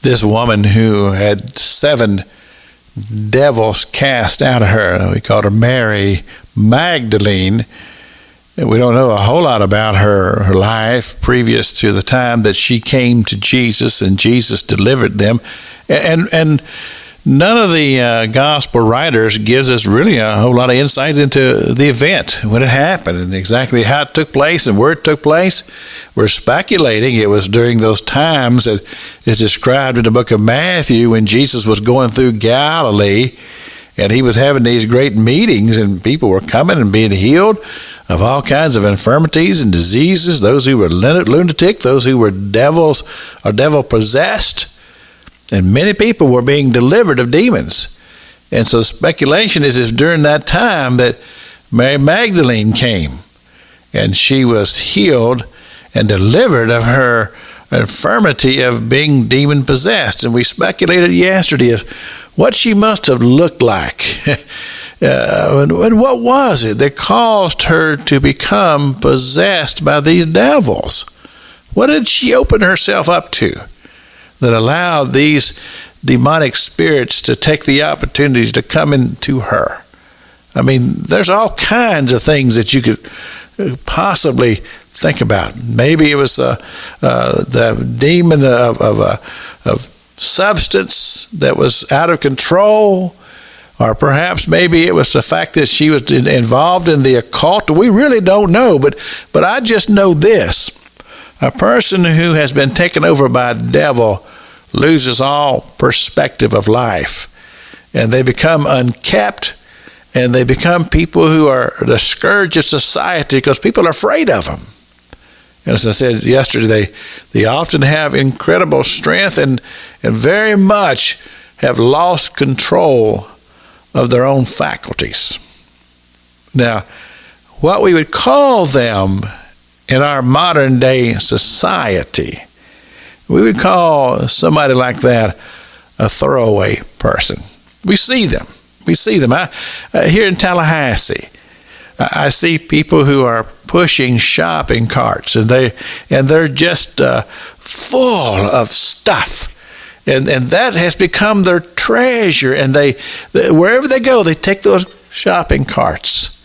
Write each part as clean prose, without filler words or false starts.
This woman who had 7 devils cast out of her, we called her Mary Magdalene. We don't know a whole lot about her life previous to the time that she came to Jesus and Jesus delivered them. And none of the gospel writers gives us really a whole lot of insight into the event, when it happened, and exactly how it took place and where it took place. We're speculating it was during those times that is described in the book of Matthew when Jesus was going through Galilee, and he was having these great meetings, and people were coming and being healed of all kinds of infirmities and diseases, those who were lunatic, those who were devils or devil-possessed, and many people were being delivered of demons. And so speculation is during that time that Mary Magdalene came, and she was healed and delivered of her infirmity of being demon-possessed. And we speculated yesterday as what she must have looked like. And what was it that caused her to become possessed by these devils? What did she open herself up to that allowed these demonic spirits to take the opportunity to come into her? I mean, there's all kinds of things that you could possibly think about. Maybe it was the demon of substance that was out of control, or perhaps maybe it was the fact that she was involved in the occult. We really don't know, but I just know this. A person who has been taken over by a devil loses all perspective of life, and they become unkept, and they become people who are the scourge of society because people are afraid of them. And as I said yesterday, they often have incredible strength and very much have lost control of their own faculties. Now, what we would call them in our modern day society, we would call somebody like that a throwaway person. We see them. Here in Tallahassee, I see people who are pushing shopping carts, and they're just full of stuff. And that has become their treasure, and they wherever they go, they take those shopping carts.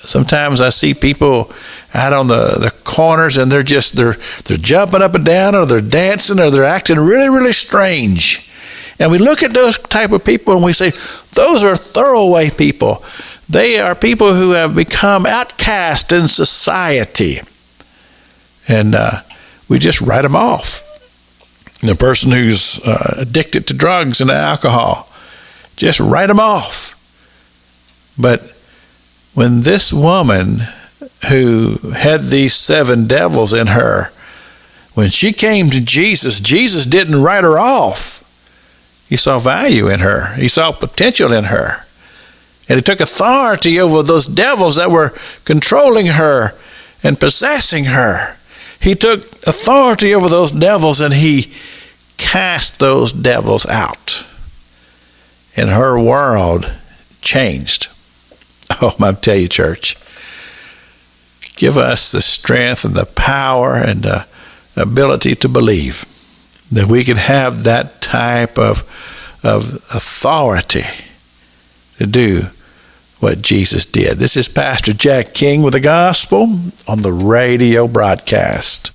Sometimes I see people out on the corners, and they're jumping up and down, or they're dancing, or they're acting really, really strange. And we look at those type of people and we say, those are throwaway people. They are people who have become outcast in society. And we just write them off. The person who's addicted to drugs and alcohol, just write them off. But when this woman who had these 7 devils in her, when she came to Jesus, Jesus didn't write her off. He saw value in her. He saw potential in her. And he took authority over those devils that were controlling her and possessing her. He took authority over those devils, and he cast those devils out. And her world changed. Oh, I tell you, church, give us the strength and the power and the ability to believe that we could have that type of authority to do what Jesus did. This is Pastor Jack King with the gospel on the radio broadcast.